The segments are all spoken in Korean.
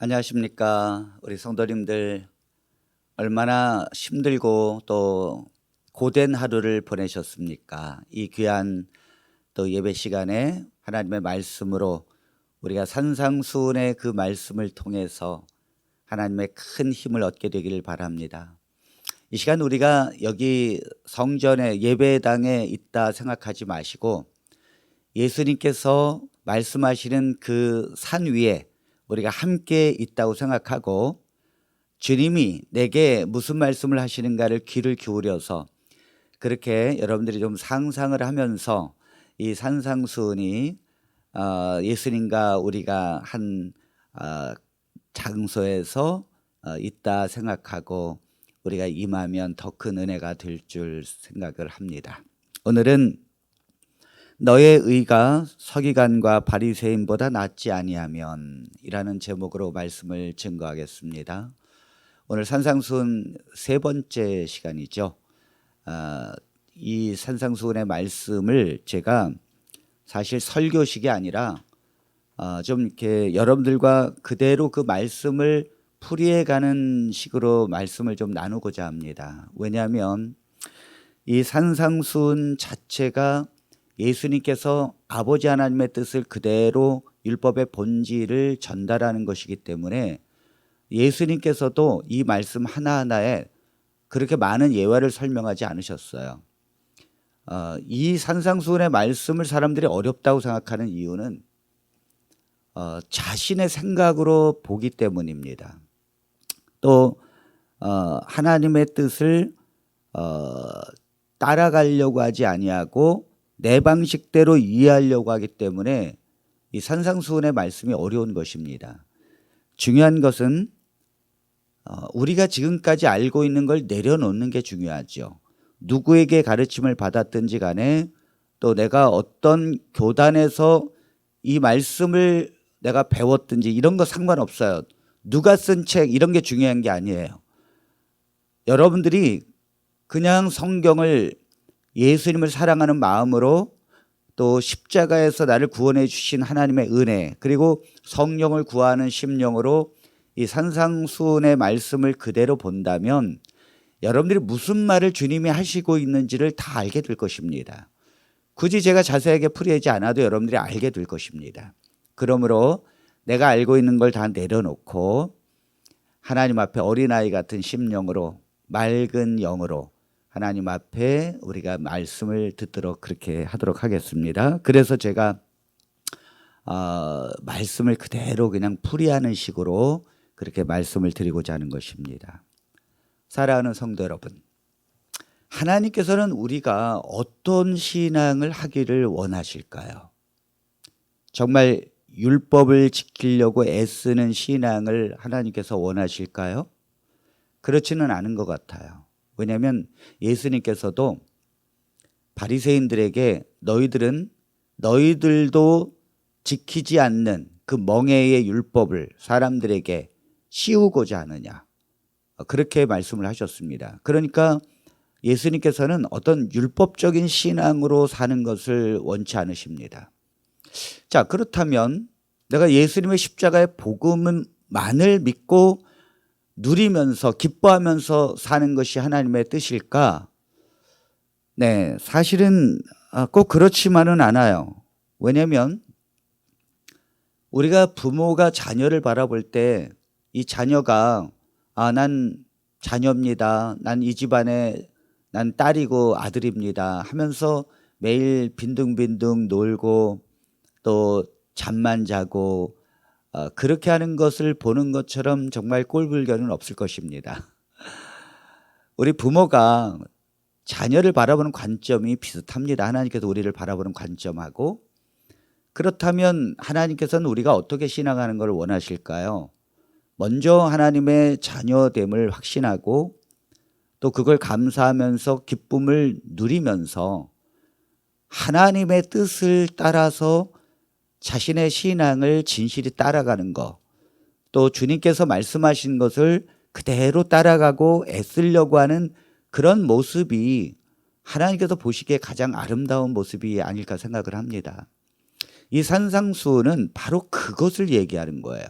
안녕하십니까. 우리 성도님들 얼마나 힘들고 또 고된 하루를 보내셨습니까? 이 귀한 또 예배 시간에 하나님의 말씀으로 우리가 산상수훈의 그 말씀을 통해서 하나님의 큰 힘을 얻게 되기를 바랍니다. 이 시간 우리가 여기 성전에 예배당에 있다 생각하지 마시고 예수님께서 말씀하시는 그 산 위에 우리가 함께 있다고 생각하고 주님이 내게 무슨 말씀을 하시는가를 귀를 기울여서 그렇게 여러분들이 좀 상상을 하면서 이 산상수훈이 예수님과 우리가 한 장소에서 있다 생각하고 우리가 임하면 더 큰 은혜가 될 줄 생각을 합니다. 오늘은 너의 의가 서기관과 바리새인보다 낫지 아니하면 이라는 제목으로 말씀을 증거하겠습니다. 오늘 산상수훈 세 번째 시간이죠. 이 산상수훈의 말씀을 제가 사실 설교식이 아니라 좀 이렇게 여러분들과 그대로 그 말씀을 풀이해가는 식으로 말씀을 좀 나누고자 합니다. 왜냐하면 이 산상수훈 자체가 예수님께서 아버지 하나님의 뜻을 그대로 율법의 본질을 전달하는 것이기 때문에 예수님께서도 이 말씀 하나하나에 그렇게 많은 예화를 설명하지 않으셨어요. 이 산상수훈의 말씀을 사람들이 어렵다고 생각하는 이유는 자신의 생각으로 보기 때문입니다. 또 하나님의 뜻을 따라가려고 하지 아니하고 내 방식대로 이해하려고 하기 때문에 이 산상수훈의 말씀이 어려운 것입니다. 중요한 것은 우리가 지금까지 알고 있는 걸 내려놓는 게 중요하죠. 누구에게 가르침을 받았든지 간에 또 내가 어떤 교단에서 이 말씀을 내가 배웠든지 이런 거 상관없어요. 누가 쓴 책 이런 게 중요한 게 아니에요. 여러분들이 그냥 성경을 예수님을 사랑하는 마음으로 또 십자가에서 나를 구원해 주신 하나님의 은혜 그리고 성령을 구하는 심령으로 이 산상수훈의 말씀을 그대로 본다면 여러분들이 무슨 말을 주님이 하시고 있는지를 다 알게 될 것입니다. 굳이 제가 자세하게 풀이하지 않아도 여러분들이 알게 될 것입니다. 그러므로 내가 알고 있는 걸 다 내려놓고 하나님 앞에 어린아이 같은 심령으로 맑은 영으로 하나님 앞에 우리가 말씀을 듣도록 그렇게 하도록 하겠습니다. 그래서 제가 말씀을 그대로 그냥 풀이하는 식으로 그렇게 말씀을 드리고자 하는 것입니다. 사랑하는 성도 여러분, 하나님께서는 우리가 어떤 신앙을 하기를 원하실까요? 정말 율법을 지키려고 애쓰는 신앙을 하나님께서 원하실까요? 그렇지는 않은 것 같아요. 왜냐하면 예수님께서도 바리새인들에게 너희들도 지키지 않는 그 멍에의 율법을 사람들에게 씌우고자 하느냐 그렇게 말씀을 하셨습니다. 그러니까 예수님께서는 어떤 율법적인 신앙으로 사는 것을 원치 않으십니다. 자, 그렇다면 내가 예수님의 십자가의 복음만을 믿고 누리면서 기뻐하면서 사는 것이 하나님의 뜻일까? 네, 사실은 꼭 그렇지만은 않아요. 왜냐하면 우리가 부모가 자녀를 바라볼 때 이 자녀가 난 자녀입니다. 난 이 집안에 난 딸이고 아들입니다 하면서 매일 빈둥빈둥 놀고 또 잠만 자고 그렇게 하는 것을 보는 것처럼 정말 꼴불견은 없을 것입니다. 우리 부모가 자녀를 바라보는 관점이 비슷합니다. 하나님께서 우리를 바라보는 관점하고. 그렇다면 하나님께서는 우리가 어떻게 신앙하는 걸 원하실까요? 먼저 하나님의 자녀됨을 확신하고 또 그걸 감사하면서 기쁨을 누리면서 하나님의 뜻을 따라서 자신의 신앙을 진실히 따라가는 것, 또 주님께서 말씀하신 것을 그대로 따라가고 애쓰려고 하는 그런 모습이 하나님께서 보시기에 가장 아름다운 모습이 아닐까 생각을 합니다. 이 산상수훈은 바로 그것을 얘기하는 거예요.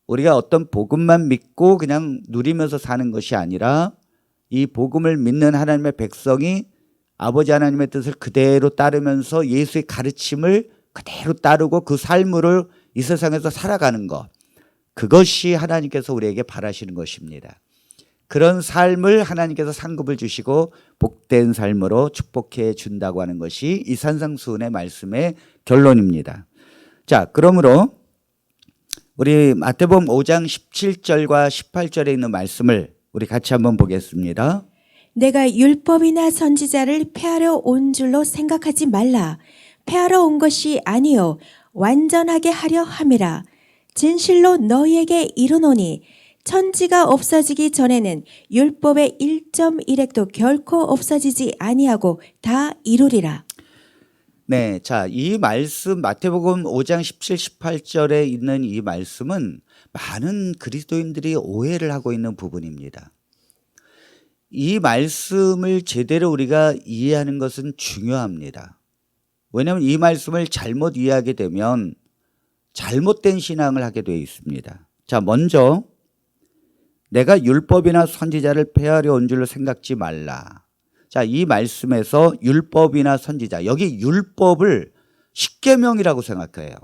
우리가 어떤 복음만 믿고 그냥 누리면서 사는 것이 아니라 이 복음을 믿는 하나님의 백성이 아버지 하나님의 뜻을 그대로 따르면서 예수의 가르침을 그대로 따르고 그 삶으로 이 세상에서 살아가는 것, 그것이 하나님께서 우리에게 바라시는 것입니다. 그런 삶을 하나님께서 상급을 주시고 복된 삶으로 축복해 준다고 하는 것이 이 산상수훈의 말씀의 결론입니다. 자, 그러므로 우리 마태복음 5장 17절과 18절에 있는 말씀을 우리 같이 한번 보겠습니다. 내가 율법이나 선지자를 폐하러 온 줄로 생각하지 말라. 폐하러 온 것이 아니요 완전하게 하려 함이라. 진실로 너희에게 이르노니 천지가 없어지기 전에는 율법의 1.1획도 결코 없어지지 아니하고 다 이루리라. 네, 자, 이 말씀 마태복음 5장 17, 18절에 있는 이 말씀은 많은 그리스도인들이 오해를 하고 있는 부분입니다. 이 말씀을 제대로 우리가 이해하는 것은 중요합니다. 왜냐하면 이 말씀을 잘못 이해하게 되면 잘못된 신앙을 하게 되어 있습니다. 자, 먼저 내가 율법이나 선지자를 폐하려 온 줄로 생각지 말라. 자, 이 말씀에서 율법이나 선지자, 여기 율법을 십계명이라고 생각해요.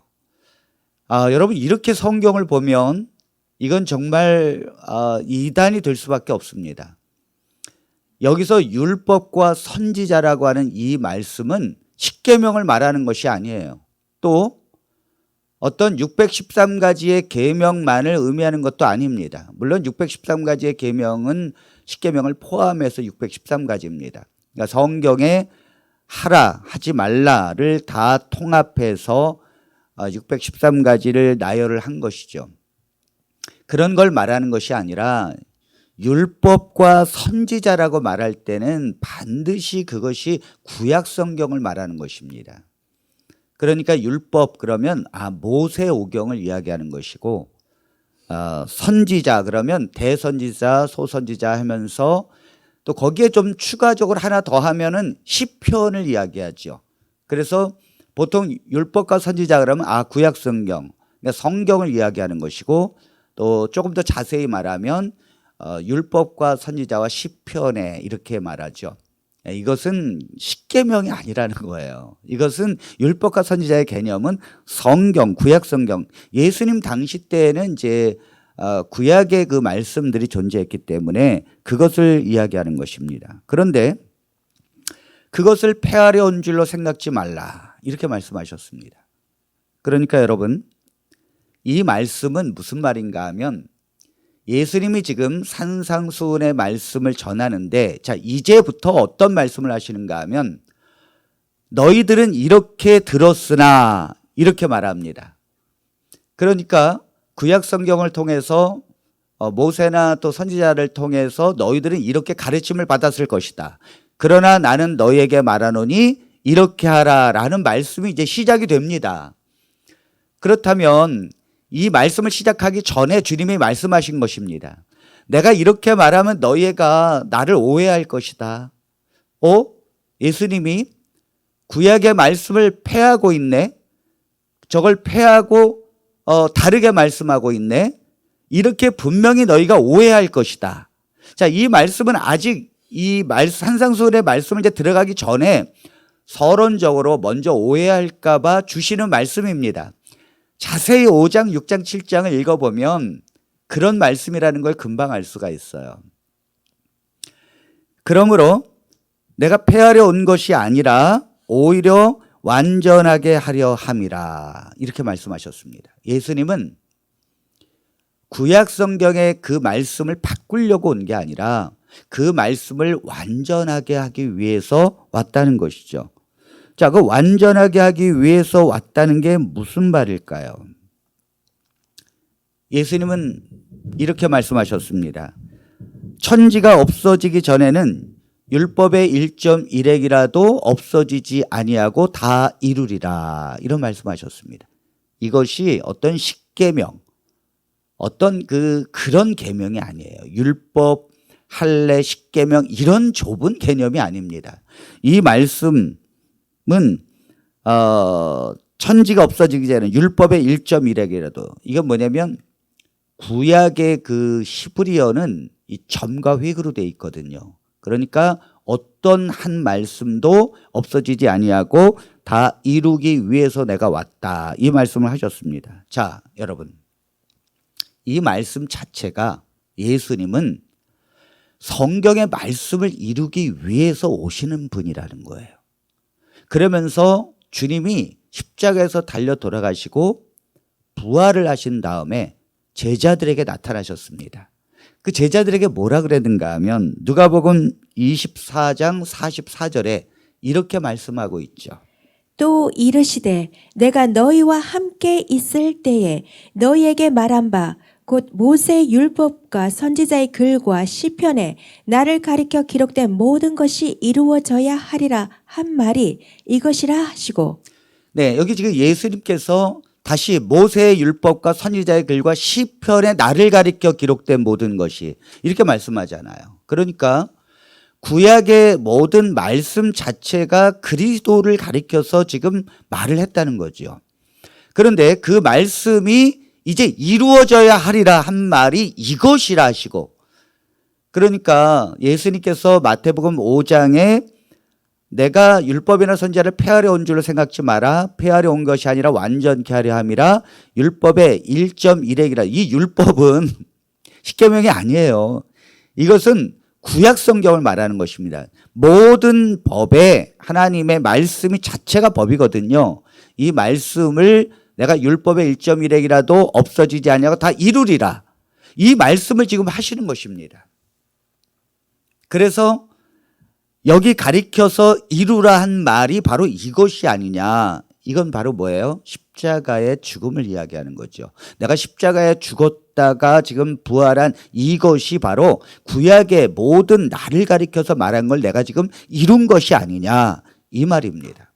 여러분 이렇게 성경을 보면 이건 정말 이단이 될 수밖에 없습니다. 여기서 율법과 선지자라고 하는 이 말씀은 십계명을 말하는 것이 아니에요. 또 어떤 613가지의 계명만을 의미하는 것도 아닙니다. 물론 613가지의 계명은 십계명을 포함해서 613가지입니다. 그러니까 성경에 하라, 하지 말라를 다 통합해서 613가지를 나열을 한 것이죠. 그런 걸 말하는 것이 아니라 율법과 선지자라고 말할 때는 반드시 그것이 구약 성경을 말하는 것입니다. 그러니까 율법 그러면 모세오경을 이야기하는 것이고, 선지자 그러면 대선지자, 소선지자 하면서 또 거기에 좀 추가적으로 하나 더 하면은 시편을 이야기하죠. 그래서 보통 율법과 선지자 그러면 구약 성경, 그러니까 성경을 이야기하는 것이고, 또 조금 더 자세히 말하면 율법과 선지자와 시편에 이렇게 말하죠. 이것은 십계명이 아니라는 거예요. 이것은 율법과 선지자의 개념은 성경, 구약 성경. 예수님 당시 때에는 이제 구약의 그 말씀들이 존재했기 때문에 그것을 이야기하는 것입니다. 그런데 그것을 폐하려 온 줄로 생각지 말라, 이렇게 말씀하셨습니다. 그러니까 여러분, 이 말씀은 무슨 말인가 하면 예수님이 지금 산상수훈의 말씀을 전하는데, 자, 이제부터 어떤 말씀을 하시는가 하면 너희들은 이렇게 들었으나 이렇게 말합니다. 그러니까 구약 성경을 통해서 모세나 또 선지자를 통해서 너희들은 이렇게 가르침을 받았을 것이다. 그러나 나는 너희에게 말하노니 이렇게 하라라는 말씀이 이제 시작이 됩니다. 그렇다면 이 말씀을 시작하기 전에 주님이 말씀하신 것입니다. 내가 이렇게 말하면 너희가 나를 오해할 것이다. 예수님이 구약의 말씀을 폐하고 있네. 저걸 폐하고 다르게 말씀하고 있네. 이렇게 분명히 너희가 오해할 것이다. 자, 이 말씀은 아직 이 산상수훈의 말씀을 이제 들어가기 전에 서론적으로 먼저 오해할까 봐 주시는 말씀입니다. 자세히 5장, 6장, 7장을 읽어보면 그런 말씀이라는 걸 금방 알 수가 있어요. 그러므로 내가 폐하려 온 것이 아니라 오히려 완전하게 하려 함이라, 이렇게 말씀하셨습니다. 예수님은 구약 성경의 그 말씀을 바꾸려고 온 게 아니라 그 말씀을 완전하게 하기 위해서 왔다는 것이죠. 자, 그 완전하게 하기 위해서 왔다는 게 무슨 말일까요? 예수님은 이렇게 말씀하셨습니다. 천지가 없어지기 전에는 율법의 1.1획이라도 없어지지 아니하고 다 이루리라, 이런 말씀하셨습니다. 이것이 어떤 십계명, 어떤 그런 계명이 아니에요. 율법, 할례, 십계명 이런 좁은 개념이 아닙니다. 이 말씀은 천지가 없어지기 전에 율법의 1.1획이라도, 이건 뭐냐면 구약의 그 히브리어는 이 점과 획으로 돼 있거든요. 그러니까 어떤 한 말씀도 없어지지 아니하고 다 이루기 위해서 내가 왔다. 이 말씀을 하셨습니다. 자, 여러분. 이 말씀 자체가 예수님은 성경의 말씀을 이루기 위해서 오시는 분이라는 거예요. 그러면서 주님이 십자가에서 달려 돌아가시고 부활을 하신 다음에 제자들에게 나타나셨습니다. 그 제자들에게 뭐라 그랬는가 하면 누가복음 24장 44절에 이렇게 말씀하고 있죠. 또 이르시되 내가 너희와 함께 있을 때에 너희에게 말한 바 곧 모세 율법과 선지자의 글과 시편에 나를 가리켜 기록된 모든 것이 이루어져야 하리라 한 말이 이것이라 하시고. 네, 여기 지금 예수님께서 다시 모세의 율법과 선지자의 글과 시편에 나를 가리켜 기록된 모든 것이 이렇게 말씀하잖아요. 그러니까 구약의 모든 말씀 자체가 그리스도를 가리켜서 지금 말을 했다는 거죠. 그런데 그 말씀이 이제 이루어져야 하리라 한 말이 이것이라 하시고, 그러니까 예수님께서 마태복음 5장에 내가 율법이나 선지자를 폐하려 온 줄로 생각지 마라. 폐하려 온 것이 아니라 완전케 하려 함이라. 율법의 1.1핵이라. 이 율법은 십계명이 아니에요. 이것은 구약 성경을 말하는 것입니다. 모든 법에 하나님의 말씀이 자체가 법이거든요. 이 말씀을 내가 율법의 1.1핵이라도 없어지지 아니하고 다 이루리라. 이 말씀을 지금 하시는 것입니다. 그래서 여기 가리켜서 이루라 한 말이 바로 이것이 아니냐. 이건 바로 뭐예요? 십자가의 죽음을 이야기하는 거죠. 내가 십자가에 죽었다가 지금 부활한 이것이 바로 구약의 모든 나를 가리켜서 말한 걸 내가 지금 이룬 것이 아니냐. 이 말입니다.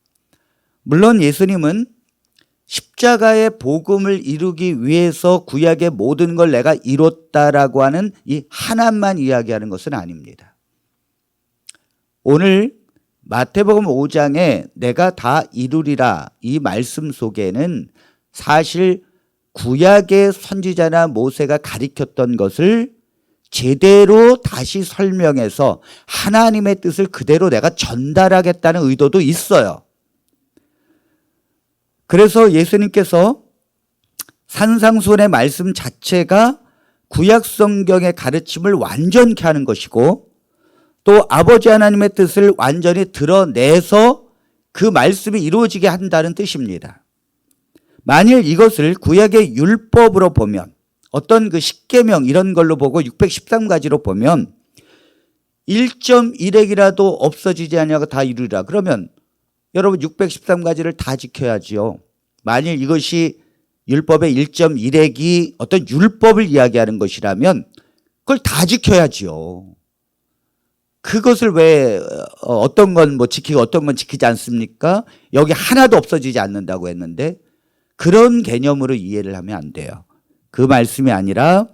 물론 예수님은 십자가의 복음을 이루기 위해서 구약의 모든 걸 내가 이뤘다라고 하는 이 하나만 이야기하는 것은 아닙니다. 오늘 마태복음 5장에 내가 다 이루리라 이 말씀 속에는 사실 구약의 선지자나 모세가 가리켰던 것을 제대로 다시 설명해서 하나님의 뜻을 그대로 내가 전달하겠다는 의도도 있어요. 그래서 예수님께서 산상수훈의 말씀 자체가 구약 성경의 가르침을 완전케 하는 것이고 또 아버지 하나님의 뜻을 완전히 드러내서 그 말씀이 이루어지게 한다는 뜻입니다. 만일 이것을 구약의 율법으로 보면 어떤 그 십계명 이런 걸로 보고 613가지로 보면 1.1핵이라도 없어지지 아니하고 다 이루리라. 그러면 여러분 613가지를 다 지켜야지요. 만일 이것이 율법의 1.1핵이 어떤 율법을 이야기하는 것이라면 그걸 다 지켜야지요. 그것을 왜 어떤 건 뭐 지키고 어떤 건 지키지 않습니까? 여기 하나도 없어지지 않는다고 했는데 그런 개념으로 이해를 하면 안 돼요. 그 말씀이 아니라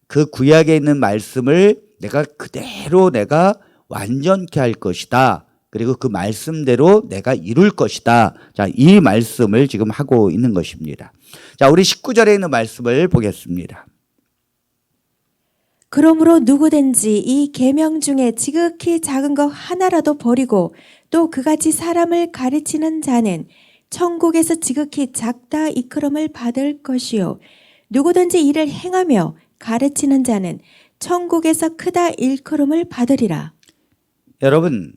그 구약에 있는 말씀을 내가 그대로 내가 완전케 할 것이다. 그리고 그 말씀대로 내가 이룰 것이다. 자, 이 말씀을 지금 하고 있는 것입니다. 자, 우리 19절에 있는 말씀을 보겠습니다. 그러므로 누구든지 이 계명 중에 지극히 작은 것 하나라도 버리고 또 그같이 사람을 가르치는 자는 천국에서 지극히 작다 이끌음을 받을 것이요 누구든지 이를 행하며 가르치는 자는 천국에서 크다 일컬음을 받으리라. 여러분,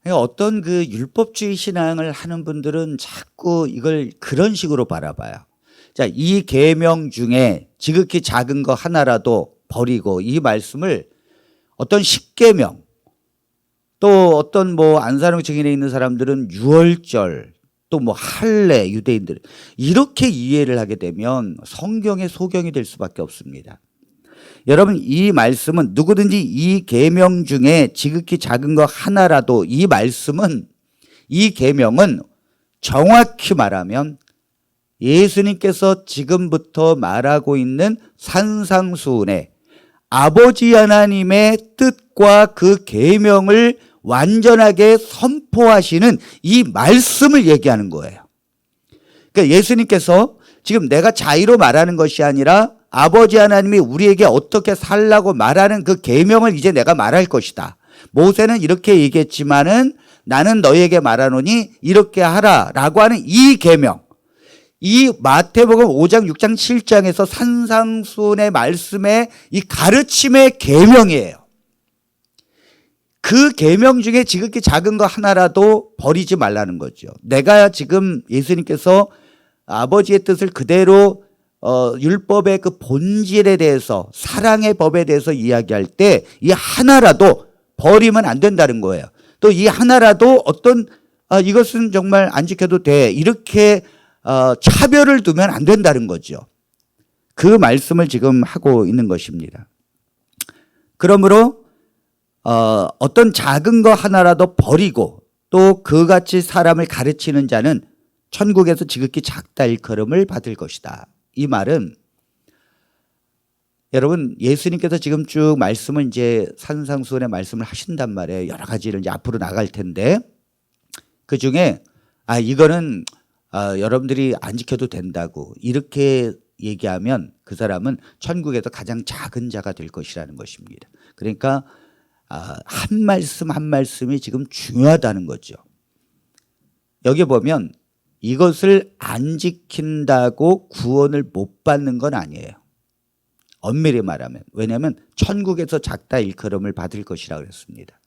어떤 그 율법주의 신앙을 하는 분들은 자꾸 이걸 그런 식으로 바라봐요. 자, 이 계명 중에 지극히 작은 거 하나라도 버리고 이 말씀을 어떤 십계명 또 어떤 뭐 안산홍 증인에 있는 사람들은 유월절 또 뭐 할례 유대인들 이렇게 이해를 하게 되면 성경의 소경이 될 수밖에 없습니다. 여러분 이 말씀은 누구든지 이 계명 중에 지극히 작은 거 하나라도 이 말씀은 이 계명은 정확히 말하면 예수님께서 지금부터 말하고 있는 산상수훈의 아버지 하나님의 뜻과 그 계명을 완전하게 선포하시는 이 말씀을 얘기하는 거예요. 그러니까 예수님께서 지금 내가 자의로 말하는 것이 아니라 아버지 하나님이 우리에게 어떻게 살라고 말하는 그 계명을 이제 내가 말할 것이다. 모세는 이렇게 얘기했지만은 나는 너희에게 말하노니 이렇게 하라라고 하는 이 계명, 이 마태복음 5장, 6장, 7장에서 산상수훈의 말씀의 이 가르침의 계명이에요. 그 계명 중에 지극히 작은 거 하나라도 버리지 말라는 거죠. 내가 지금 예수님께서 아버지의 뜻을 그대로 율법의 그 본질에 대해서, 사랑의 법에 대해서 이야기할 때 이 하나라도 버리면 안 된다는 거예요. 또 이 하나라도 어떤 이것은 정말 안 지켜도 돼, 이렇게 차별을 두면 안 된다는 거죠. 그 말씀을 지금 하고 있는 것입니다. 그러므로 어떤 작은 거 하나라도 버리고 또 그같이 사람을 가르치는 자는 천국에서 지극히 작다 일컬음을 받을 것이다. 이 말은 여러분, 예수님께서 지금 쭉 말씀을 이제 산상수훈의 말씀을 하신단 말이에요. 여러 가지를 이제 앞으로 나갈 텐데 그 중에 이거는 여러분들이 안 지켜도 된다고 이렇게 얘기하면 그 사람은 천국에서 가장 작은 자가 될 것이라는 것입니다. 그러니까 한 말씀 한 말씀이 지금 중요하다는 거죠. 여기 보면 이것을 안 지킨다고 구원을 못 받는 건 아니에요. 엄밀히 말하면. 왜냐하면 천국에서 작다 일컬음을 받을 것이라고 그랬습니다.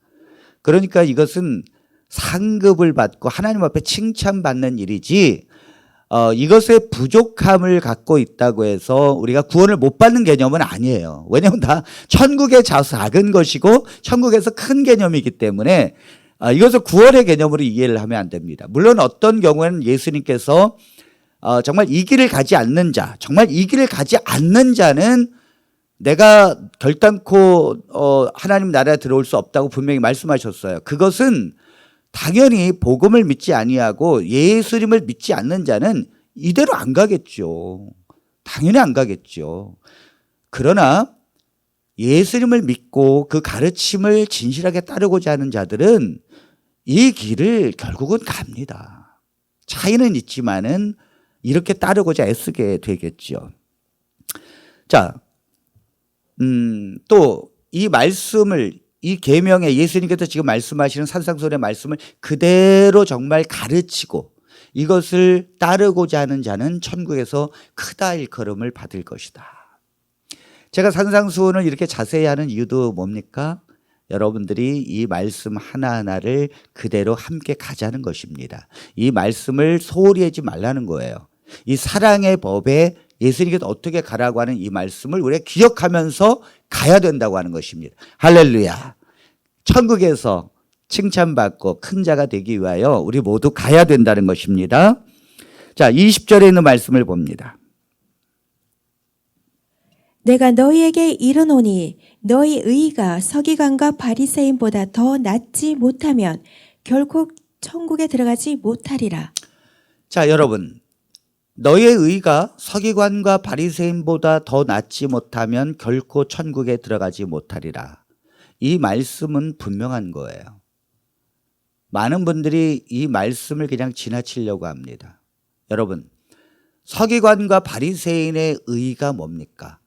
그러니까 이것은 상급을 받고 하나님 앞에 칭찬받는 일이지 이것의 부족함을 갖고 있다고 해서 우리가 구원을 못 받는 개념은 아니에요. 왜냐하면 다 천국의 작은 것이고 천국에서 큰 개념이기 때문에 이것을 구원의 개념으로 이해를 하면 안 됩니다. 물론 어떤 경우에는 예수님께서 정말 이 길을 가지 않는 자, 정말 이 길을 가지 않는 자는 내가 결단코 하나님 나라에 들어올 수 없다고 분명히 말씀하셨어요. 그것은 당연히 복음을 믿지 아니하고 예수님을 믿지 않는 자는 이대로 안 가겠죠. 당연히 안 가겠죠. 그러나 예수님을 믿고 그 가르침을 진실하게 따르고자 하는 자들은 이 길을 결국은 갑니다. 차이는 있지만은 이렇게 따르고자 애쓰게 되겠죠. 자, 또 이 말씀을, 이 계명에 예수님께서 지금 말씀하시는 산상수훈의 말씀을 그대로 정말 가르치고 이것을 따르고자 하는 자는 천국에서 크다 일컬음을 받을 것이다. 제가 산상수훈을 이렇게 자세히 하는 이유도 뭡니까? 여러분들이 이 말씀 하나하나를 그대로 함께 가자는 것입니다. 이 말씀을 소홀히 하지 말라는 거예요. 이 사랑의 법에 예수님께서 어떻게 가라고 하는 이 말씀을 우리가 기억하면서 가야 된다고 하는 것입니다. 할렐루야. 천국에서 칭찬받고 큰 자가 되기 위하여 우리 모두 가야 된다는 것입니다. 자, 20절에 있는 말씀을 봅니다. 내가 너희에게 이르노니 너희 의가 서기관과 바리새인보다 더 낫지 못하면 결코 천국에 들어가지 못하리라. 자, 여러분, 너의 의가 서기관과 바리새인보다 더 낫지 못하면 결코 천국에 들어가지 못하리라. 이 말씀은 분명한 거예요. 많은 분들이 이 말씀을 그냥 지나치려고 합니다. 여러분, 서기관과 바리새인의 의가 뭡니까?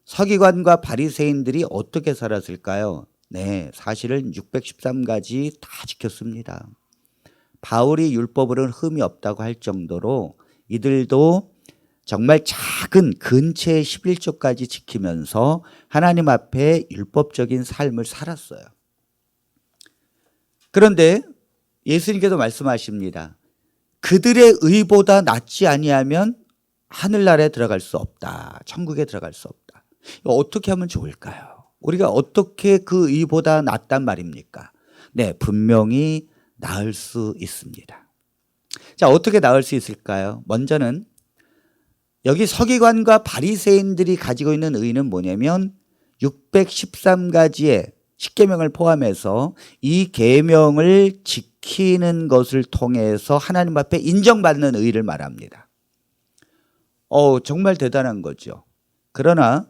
서기관과 바리새인들이 어떻게 살았을까요? 네, 사실은 613가지 다 지켰습니다. 바울이 율법으로는 흠이 없다고 할 정도로 이들도 정말 작은 근처의 11조까지 지키면서 하나님 앞에 율법적인 삶을 살았어요. 그런데 예수님께서 말씀하십니다. 그들의 의보다 낫지 아니하면 하늘나라에 들어갈 수 없다. 천국에 들어갈 수 없다. 어떻게 하면 좋을까요? 우리가 어떻게 그 의보다 낫단 말입니까? 네, 분명히 나을 수 있습니다. 자, 어떻게 나을 수 있을까요? 먼저는 여기 서기관과 바리새인들이 가지고 있는 의는 뭐냐면 613가지의 십계명을 포함해서 이 계명을 지키는 것을 통해서 하나님 앞에 인정받는 의를 말합니다. 정말 대단한 거죠. 그러나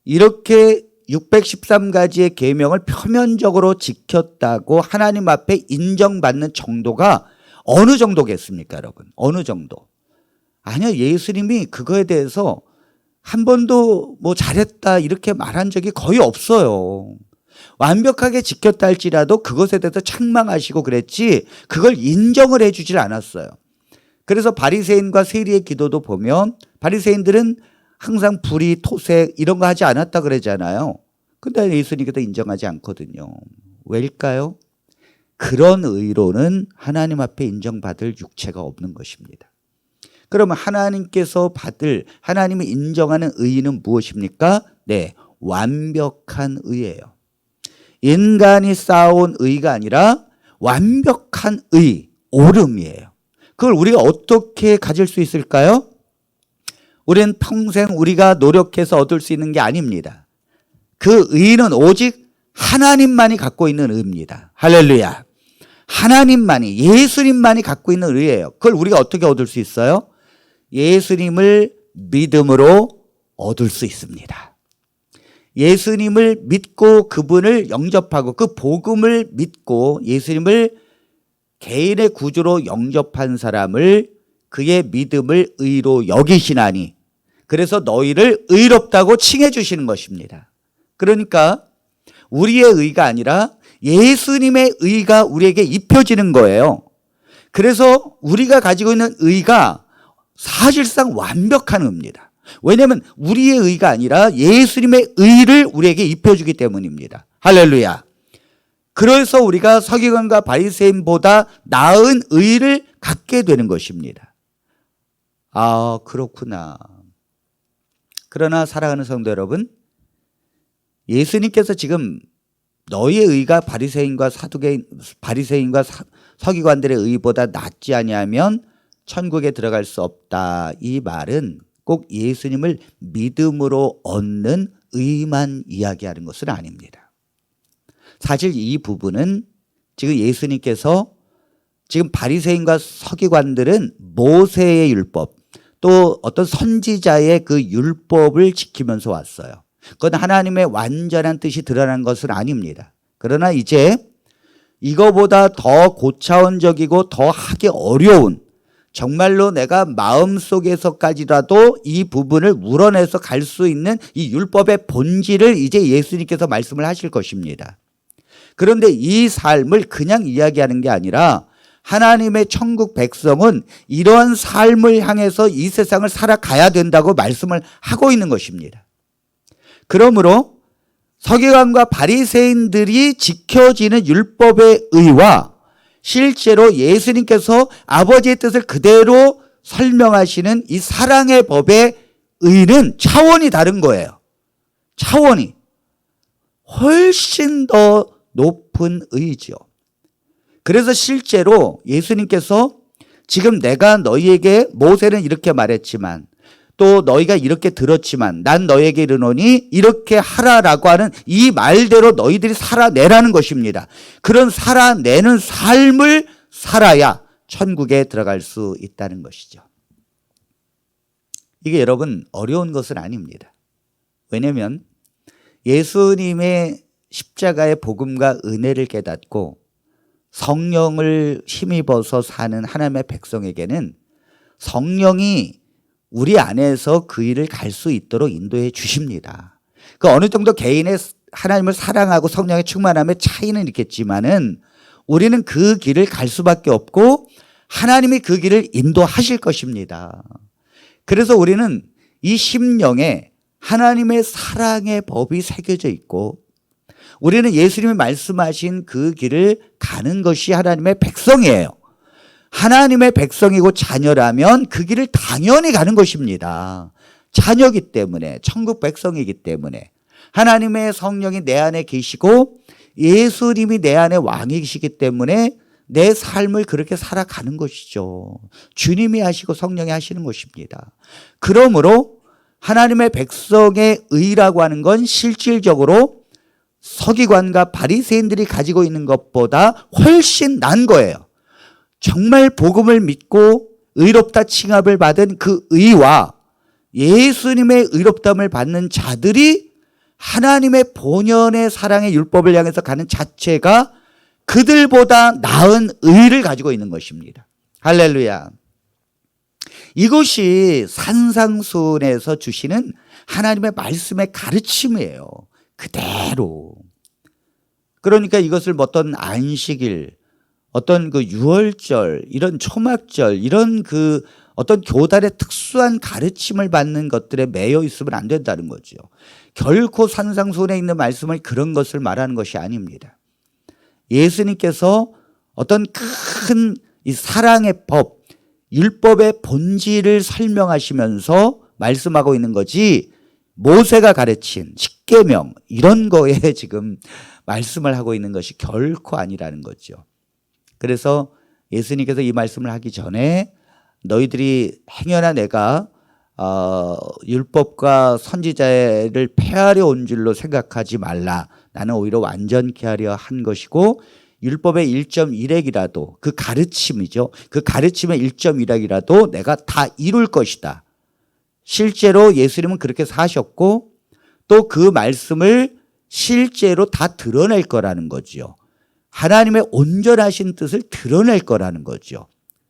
이렇게 613가지의 계명을 표면적으로 지켰다고 하나님 앞에 인정받는 정도가 어느 정도겠습니까, 여러분? 어느 정도? 아니요, 예수님이 그거에 대해서 한 번도 뭐 잘했다 이렇게 말한 적이 거의 없어요. 완벽하게 지켰다 할지라도 그것에 대해서 책망하시고 그랬지 그걸 인정을 해주질 않았어요. 그래서 바리새인과 세리의 기도도 보면 바리새인들은 항상 불의, 토색 이런 거 하지 않았다 그러잖아요. 근데 예수님께서 인정하지 않거든요. 왜일까요? 그런 의로는 하나님 앞에 인정받을 육체가 없는 것입니다. 그러면 하나님이 인정하는 의는 무엇입니까? 네, 완벽한 의예요. 인간이 쌓아온 의가 아니라 완벽한 의, 옳음이에요. 그걸 우리가 어떻게 가질 수 있을까요? 우리는 평생 우리가 노력해서 얻을 수 있는 게 아닙니다. 그 의는 오직 하나님만이 갖고 있는 의입니다. 할렐루야. 하나님만이, 예수님만이 갖고 있는 의예요. 그걸 우리가 어떻게 얻을 수 있어요? 예수님을 믿음으로 얻을 수 있습니다. 예수님을 믿고 그분을 영접하고 그 복음을 믿고 예수님을 개인의 구주로 영접한 사람을 그의 믿음을 의로 여기시나니 그래서 너희를 의롭다고 칭해 주시는 것입니다. 그러니까 우리의 의가 아니라 예수님의 의가 우리에게 입혀지는 거예요. 그래서 우리가 가지고 있는 의가 사실상 완벽한 의입니다. 왜냐하면 우리의 의가 아니라 예수님의 의를 우리에게 입혀주기 때문입니다. 할렐루야. 그래서 우리가 서기관과 바리새인보다 나은 의를 갖게 되는 것입니다. 아, 그렇구나. 그러나 사랑하는 성도 여러분, 예수님께서 지금 너희의 의가 바리새인과 서기관들의 의보다 낫지 아니하면 천국에 들어갈 수 없다. 이 말은 꼭 예수님을 믿음으로 얻는 의만 이야기하는 것은 아닙니다. 사실 이 부분은 지금 예수님께서 지금 바리새인과 서기관들은 모세의 율법 또 어떤 선지자의 그 율법을 지키면서 왔어요. 그건 하나님의 완전한 뜻이 드러난 것은 아닙니다. 그러나 이제 이거보다 더 고차원적이고 더 하기 어려운 정말로 내가 마음속에서까지라도 이 부분을 우러내서 갈 수 있는 이 율법의 본질을 이제 예수님께서 말씀을 하실 것입니다. 그런데 이 삶을 그냥 이야기하는 게 아니라 하나님의 천국 백성은 이러한 삶을 향해서 이 세상을 살아가야 된다고 말씀을 하고 있는 것입니다. 그러므로 서기관과 바리새인들이 지켜지는 율법의 의와 실제로 예수님께서 아버지의 뜻을 그대로 설명하시는 이 사랑의 법의 의는 차원이 다른 거예요. 차원이 훨씬 더 높은 의죠. 그래서 실제로 예수님께서 지금 내가 너희에게 모세는 이렇게 말했지만 또 너희가 이렇게 들었지만 난 너희에게 이르노니 이렇게 하라라고 하는 이 말대로 너희들이 살아내라는 것입니다. 그런 살아내는 삶을 살아야 천국에 들어갈 수 있다는 것이죠. 이게 여러분 어려운 것은 아닙니다. 왜냐하면 예수님의 십자가의 복음과 은혜를 깨닫고 성령을 힘입어서 사는 하나님의 백성에게는 성령이 우리 안에서 그 일을 갈 수 있도록 인도해 주십니다. 그 어느 정도 개인의 하나님을 사랑하고 성령의 충만함의 차이는 있겠지만은 우리는 그 길을 갈 수밖에 없고 하나님이 그 길을 인도하실 것입니다. 그래서 우리는 이 심령에 하나님의 사랑의 법이 새겨져 있고 우리는 예수님이 말씀하신 그 길을 가는 것이 하나님의 백성이에요. 하나님의 백성이고 자녀라면 그 길을 당연히 가는 것입니다. 자녀이기 때문에, 천국 백성이기 때문에 하나님의 성령이 내 안에 계시고 예수님이 내 안에 왕이시기 때문에 내 삶을 그렇게 살아가는 것이죠. 주님이 하시고 성령이 하시는 것입니다. 그러므로 하나님의 백성의 의라고 하는 건 실질적으로 서기관과 바리새인들이 가지고 있는 것보다 훨씬 난 거예요. 정말 복음을 믿고 의롭다 칭함을 받은 그 의와 예수님의 의롭다함을 받는 자들이 하나님의 본연의 사랑의 율법을 향해서 가는 자체가 그들보다 나은 의를 가지고 있는 것입니다. 할렐루야. 이것이 산상수훈에서 주시는 하나님의 말씀의 가르침이에요. 그대로. 그러니까 이것을 어떤 안식일, 어떤 그 유월절, 이런 초막절, 이런 그 어떤 교단의 특수한 가르침을 받는 것들에 매여 있으면 안 된다는 거죠. 결코 산상수훈에 있는 말씀을 그런 것을 말하는 것이 아닙니다. 예수님께서 어떤 큰 이 사랑의 법, 율법의 본질을 설명하시면서 말씀하고 있는 거지, 모세가 가르친 십계명 이런 거에 지금 말씀을 하고 있는 것이 결코 아니라는 거죠. 그래서 예수님께서 이 말씀을 하기 전에 너희들이 행여나 내가 율법과 선지자를 폐하려 온 줄로 생각하지 말라. 나는 오히려 완전케 하려 한 것이고, 율법의 1.1핵이라도 그 가르침이죠. 그 가르침의 1.1핵이라도 내가 다 이룰 것이다. 실제로 예수님은 그렇게 사셨고 또 그 말씀을 실제로 다 드러낼 거라는 거죠. 하나님의 온전하신 뜻을 드러낼 거라는 거죠.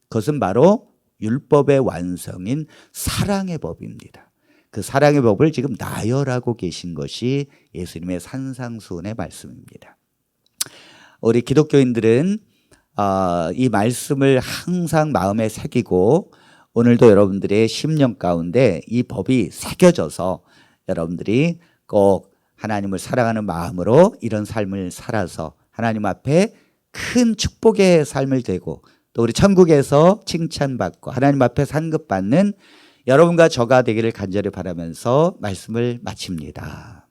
그것은 바로 율법의 완성인 사랑의 법입니다. 그 사랑의 법을 지금 나열하고 계신 것이 예수님의 산상수훈의 말씀입니다. 우리 기독교인들은 이 말씀을 항상 마음에 새기고 오늘도 여러분들의 심령 가운데 이 법이 새겨져서 여러분들이 꼭 하나님을 사랑하는 마음으로 이런 삶을 살아서 하나님 앞에 큰 축복의 삶을 되고 또 우리 천국에서 칭찬받고 하나님 앞에 상급받는 여러분과 저가 되기를 간절히 바라면서 말씀을 마칩니다.